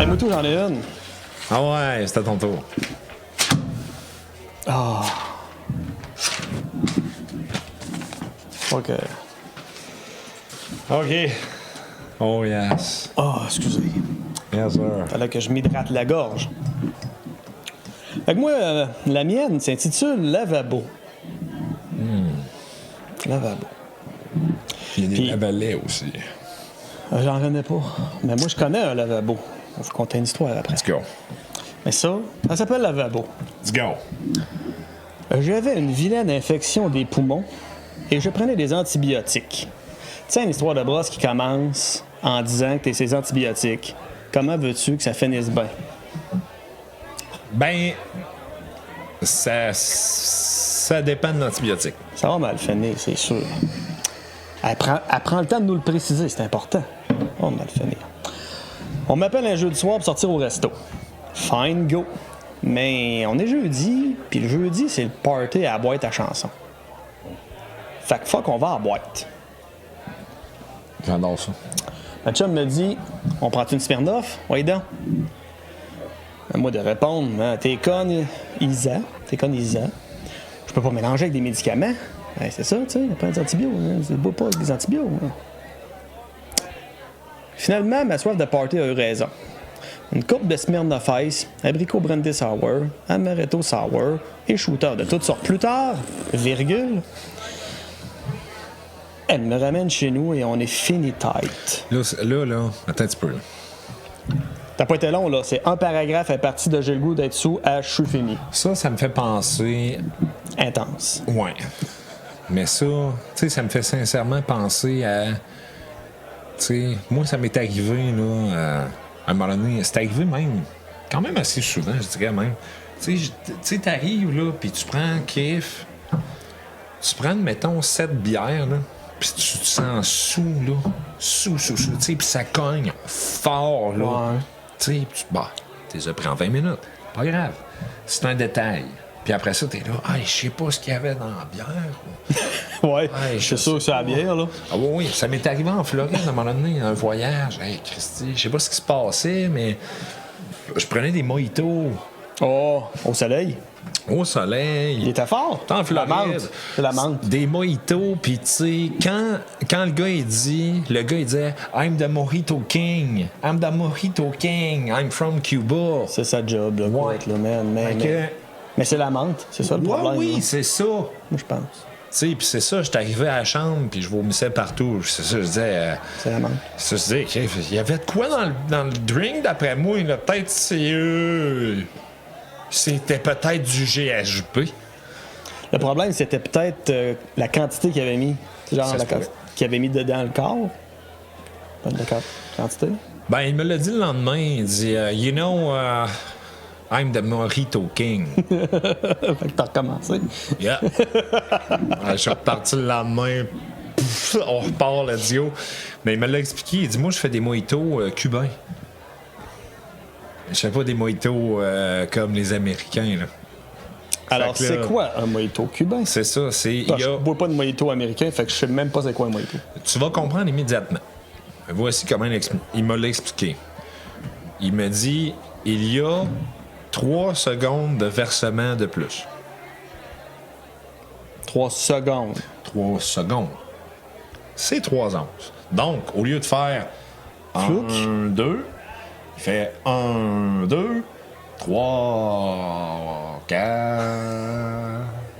moi tout, j'en ai une. Ah ouais, c'est à ton tour. Ah. OK. OK. Oh yes. Ah, excusez. Yes, sir. Fallait que je m'hydrate la gorge. Fait que moi, la mienne s'intitule Lavabo. Lavabo. Il y a des Puis- lavalets aussi. J'en connais pas. Mais moi, je connais un lavabo. Je vais vous conter une histoire après. Let's go. Mais ça s'appelle lavabo. Let's go. J'avais une vilaine infection des poumons et je prenais des antibiotiques. Tu sais, une histoire de brosse qui commence en disant que tu ces antibiotiques. Comment veux-tu que ça finisse bien? Ben, ça dépend de l'antibiotique. Ça va mal finir, c'est sûr. Elle prend le temps de nous le préciser, c'est important. On va mal finir. On m'appelle un jeudi soir pour sortir au resto. Fine, go. Mais on est jeudi, puis le jeudi, c'est le party à la boîte à chansons. Fait que fuck, on va à la boîte. J'adore ça. Ma chum me dit, on prend une Smirnoff? Oui, donc. À moi de répondre, hein, t'es conne, Isa. T'es conne, Isa. Je peux pas mélanger avec des médicaments. Ben, c'est ça, tu sais, on prend des antibiotiques. Hein. Je ne bois pas avec des antibiotiques. Hein. Finalement, ma soif de party a eu raison. Une coupe de Smirnoff Ice, abricot brandy sour, amaretto sour et shooter de toutes sortes. Plus tard, virgule, elle me ramène chez nous et on est fini tight. Là, attends un petit peu. Là. T'as pas été long, là. C'est un paragraphe à partir de j'ai le goût d'être sous à je suis fini. Ça me fait penser. Intense. Ouais. Mais ça, tu sais, ça me fait sincèrement penser à. Tu sais, moi, ça m'est arrivé, là, à un moment donné. C'est arrivé même, quand même assez souvent, je dirais même. Tu sais, t'arrives, là, puis tu prends kiff. Tu prends, mettons, 7 bières, là, puis tu te sens sous, là. Sous, tu sais, puis ça cogne fort, là. Ouais. Tu sais, puis tu les as pris en 20 minutes. Pas grave. C'est un détail. Puis après ça, t'es là, ah, je sais pas ce qu'il y avait dans la bière. Ouais, Ouais, je suis sûr que c'est la bière, là. Ah oui, ça m'est arrivé en Floride à un moment donné, un voyage. Hey, Christy, je sais pas ce qui se passait, mais je prenais des mojitos Oh, au soleil. au soleil. Il était fort. T'es en Floride. La menthe. C'est la menthe. Des mojitos, puis tu sais, quand le gars il disait I'm the Mojito King. I'm the Mojito King. I'm from Cuba. C'est sa job, là, Ouais. écoute, là, man. Fait Mais c'est la menthe, c'est ça le que, ouais, problème. oui, là. c'est ça. Moi, je pense. Tu sais, puis c'est ça, j'étais arrivé à la chambre, puis je vomissais partout. C'est ça, je disais. C'est la menthe. Ça, je disais, OK, il y avait de quoi dans le drink, d'après moi? Là, peut-être c'était peut-être du GHB. Le problème, c'était peut-être la quantité qu'il avait mis. Genre, Ça se pourrait. qu'il avait mis dedans le corps. Pas de quantité. Ben, il me l'a dit le lendemain. Il dit, you know, I'm the Mojito King. Fait que t'as recommencé. Yeah. Je suis reparti le lendemain. Pff, on repart, le dio. Mais il me l'a expliqué. Il dit, moi, je fais des mojitos cubains. Je fais pas des mojitos comme les Américains, là. Alors, Fait que là, c'est quoi un mojito cubain? C'est ça, c'est. Il y Je a- bois pas de mojito américain, fait que je sais même pas c'est quoi un mojito. Tu vas comprendre immédiatement. Voici comment il me l'a expliqué. Il me dit, il y a 3 secondes de versement de plus. 3 secondes. 3 secondes. C'est 3 onces. Donc, au lieu de faire Flouc. 1, 2, il fait 1, 2, 3, 4,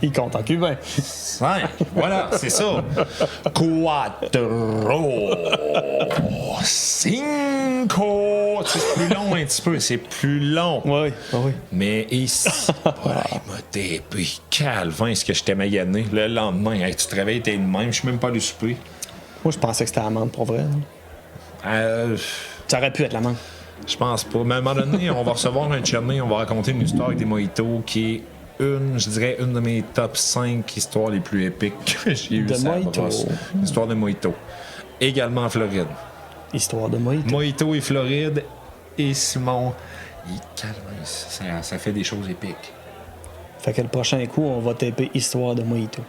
Il compte en cubain. 5. Voilà, c'est ça. Quattro. Cinco. C'est plus long un petit peu, c'est plus long. Oui, oui. Mais ici, voilà, il m'a dépé. Calvin, est-ce que j'étais magané? Le lendemain, hey, tu te réveilles, t'es de même, je suis même pas allé souper. Moi, je pensais que c'était l'amande pour vrai. Ça aurait pu être l'amande. Je pense pas. Mais à un moment donné, on va recevoir un chummy, on va raconter une histoire avec des mojitos qui est je dirais, une de mes top 5 histoires les plus épiques que j'ai eues. De sur la mojito. brosse. Histoire de mojito. Également en Floride. Histoire de mojito. Mojito et Floride. Et Simon, ça fait des choses épiques. Fait que le prochain coup, on va taper Histoire de mojito.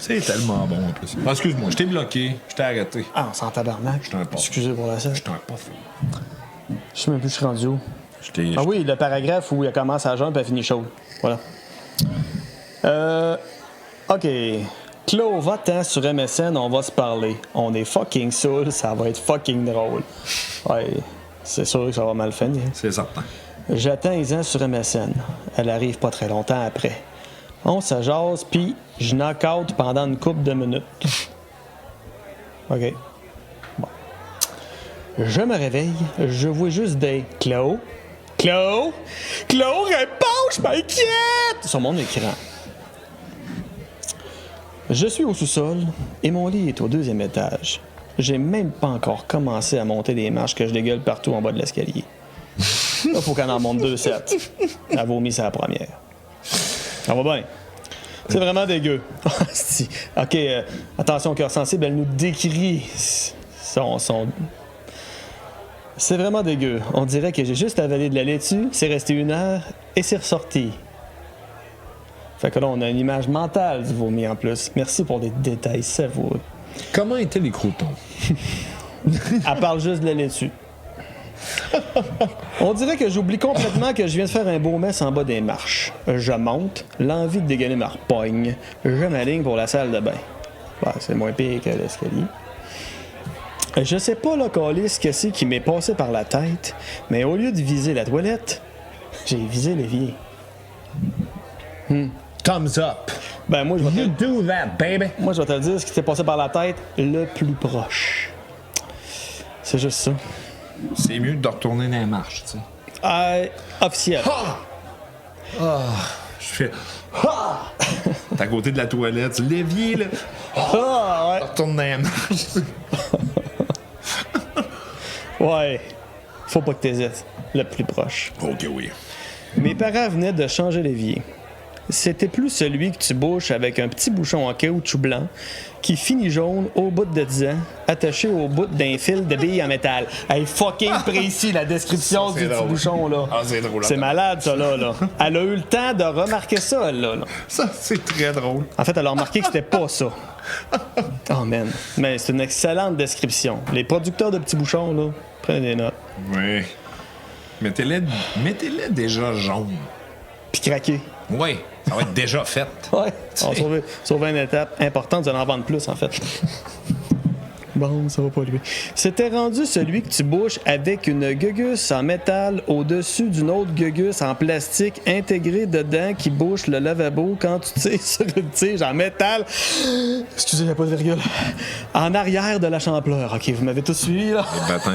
C'est tellement bon en plus. Ah, excuse-moi, je t'ai bloqué, je t'ai arrêté. Ah, on s'en tabarnak. Je t'en pas. Excusez pour la scène. Je t'en ai pas fait. Je sais même plus, je suis rendu où. Ah oui, le paragraphe où il commence à jeun et elle finit chaude. Voilà. OK. Claude, va-t'en sur MSN, on va se parler. On est fucking saoul, ça va être fucking drôle. Ouais, c'est sûr que ça va mal finir. C'est certain. J'attends Isan sur MSN. Elle arrive pas très longtemps après. On se jase, puis je knock-out pendant une couple de minutes. OK. Bon. Je me réveille, je vois juste des Claude? Claude? Claude, réponds, je m'inquiète! Sur mon écran. Je suis au sous-sol et mon lit est au 2e étage. J'ai même pas encore commencé à monter les marches que je dégueule partout en bas de l'escalier. Là, faut qu'elle en monte 2 sets. Elle vomit sa première. Ça va bien. C'est vraiment dégueu. OK, attention, cœur sensible, elle nous décrit son... C'est vraiment dégueu. On dirait que j'ai juste avalé de la laitue, c'est resté 1 heure et c'est ressorti. Fait que là, on a une image mentale du vomi en plus. Merci pour les détails savoureux. Comment étaient les croutons? Elle parle juste de la laitue. On dirait que j'oublie complètement que je viens de faire un beau mess en bas des marches. Je monte, l'envie de dégainer ma repogne. Je m'aligne pour la salle de bain. Ouais, c'est moins pire que l'escalier. Je sais pas, là, câlisse, que c'est qui m'est passé par la tête, mais au lieu de viser la toilette, j'ai visé l'évier. Thumbs up. Ben, moi, je vais You do that, baby. Moi, je vais te le dire, ce qui s'est passé par la tête, le plus proche. C'est juste ça. C'est mieux de retourner dans la marche, tu sais. Officiel. Je fais. T'es à côté de la toilette, l'évier, là. Ah, Je retourne dans la marche. ouais. Faut pas que t'hésites. Le plus proche. Ok, oui. Mes parents venaient de changer l'évier. C'était plus celui que tu bouches avec un petit bouchon en caoutchouc blanc qui finit jaune au bout de 10 ans, attaché au bout d'un fil de billes en métal. Hey, fucking précis la description Ça, du petit drôle. bouchon, là. Ah, c'est drôle. C'est malade, ça, là. Elle a eu le temps de remarquer ça, elle, là. Ça, c'est très drôle. En fait, elle a remarqué que c'était pas ça. Oh, man. Mais c'est une excellente description. Les producteurs de petits bouchons, là, prenez des notes. Oui. Mettez-les déjà jaunes. Puis craquer. Oui, ça va être déjà fait. Ouais, on sauve une étape importante, vous allez en vendre plus, en fait. Bon, ça va pas lui. C'était rendu celui que tu bouches avec une gugus en métal au-dessus d'une autre gugus en plastique intégrée dedans qui bouche le lavabo quand tu tires sur une tige en métal. Excusez, il n'y a pas de virgule. En arrière de la champleur. OK, vous m'avez tous suivi, là?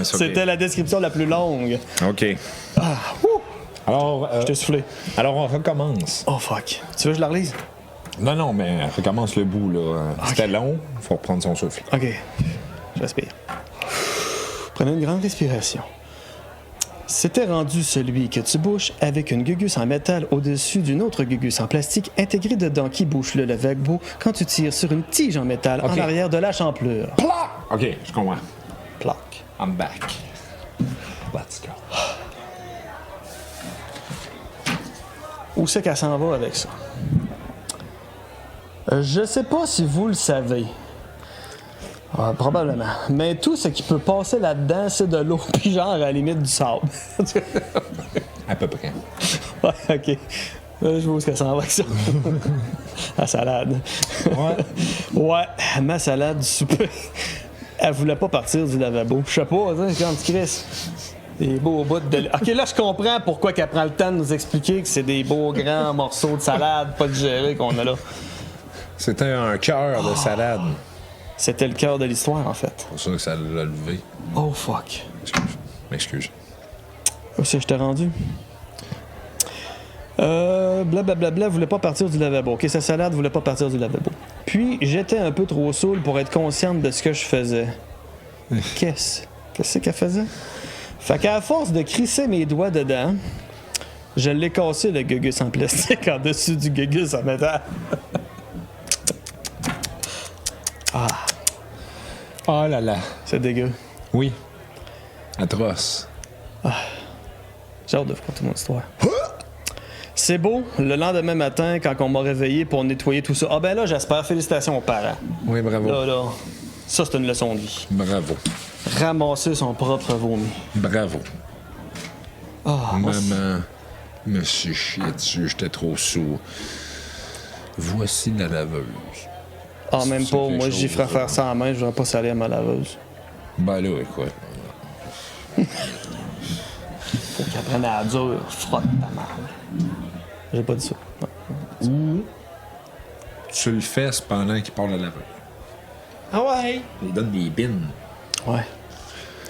C'était la description la plus longue. OK. Ah, ouh! Alors, Je t'ai soufflé. alors, on recommence. Oh, fuck. Tu veux que je la relise? Non, mais recommence le bout, là. C'était long, faut reprendre son souffle. OK. J'aspire. Prenez une grande respiration. C'était rendu celui que tu bouches avec une gugus en métal au-dessus d'une autre gugus en plastique intégrée dedans qui bouche le lavabo quand tu tires sur une tige en métal en arrière de la champlure. Plac! OK, je comprends. Plaque. I'm back. Let's go. Où c'est qu'elle s'en va avec ça? Je sais pas si vous le savez. Probablement. Mais tout ce qui peut passer là-dedans, c'est de l'eau, puis genre à la limite du sable. À peu près. Ouais, OK. Je vois où est-ce qu'elle s'en va avec ça. La salade. Ouais. Ouais, ma salade du souper. Elle voulait pas partir du lavabo. Je sais pas, tu sais, quand tu Chris. Des beaux bouts de... OK, là, je comprends pourquoi qu'elle prend le temps de nous expliquer que c'est des beaux grands morceaux de salade pas digérés qu'on a là. C'était un cœur de salade. C'était le cœur de l'histoire, en fait. C'est pour ça que ça l'a levé. Oh, fuck. M'excuse. Où c'est que je t'ai rendu? Blablabla, voulait pas partir du lavabo. OK, sa salade voulait pas partir du lavabo. Puis, j'étais un peu trop saoul pour être consciente de ce que je faisais. Qu'est-ce qu'elle faisait? Fait qu'à force de crisser mes doigts dedans, je l'ai cassé, le gugus en plastique, en dessus du gugus en métal. Ah. Oh là là. C'est dégueu. Oui. Atroce. J'ai hâte de vous conter mon histoire. C'est beau, le lendemain matin, quand on m'a réveillé pour nettoyer tout ça. Ah ben là, j'espère. Félicitations aux parents. Oui, bravo. Là, ça, c'est une leçon de vie. Bravo. Ramasser son propre vomi. Bravo. Ah, Maman me suis chié dessus, j'étais trop sourd. Voici la laveuse. Ah, même C'est pas. quelque Moi, j'y chose, ferais faire ça en main, je voudrais pas saler à ma laveuse. Ben là, écoute. Faut qu'il apprenne à dur, frotte ta merde. J'ai pas dit ça. Non. Ou tu le fais pendant qu'il part la laveuse. Ah ouais? Il donne des bines. Ouais.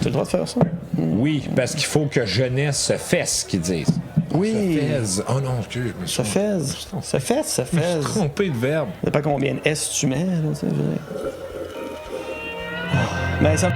Tu as le droit de faire ça? Oui, parce qu'il faut que jeunesse se fasse, qu'ils disent. Oui. Se faise. Oh non, excuse, je me suis Ça fesse. Ça fesse, ça Je me fesse. suis trompé de verbe. Je sais pas combien de S tu mets, là, tu sais, je veux dire. Mais ça.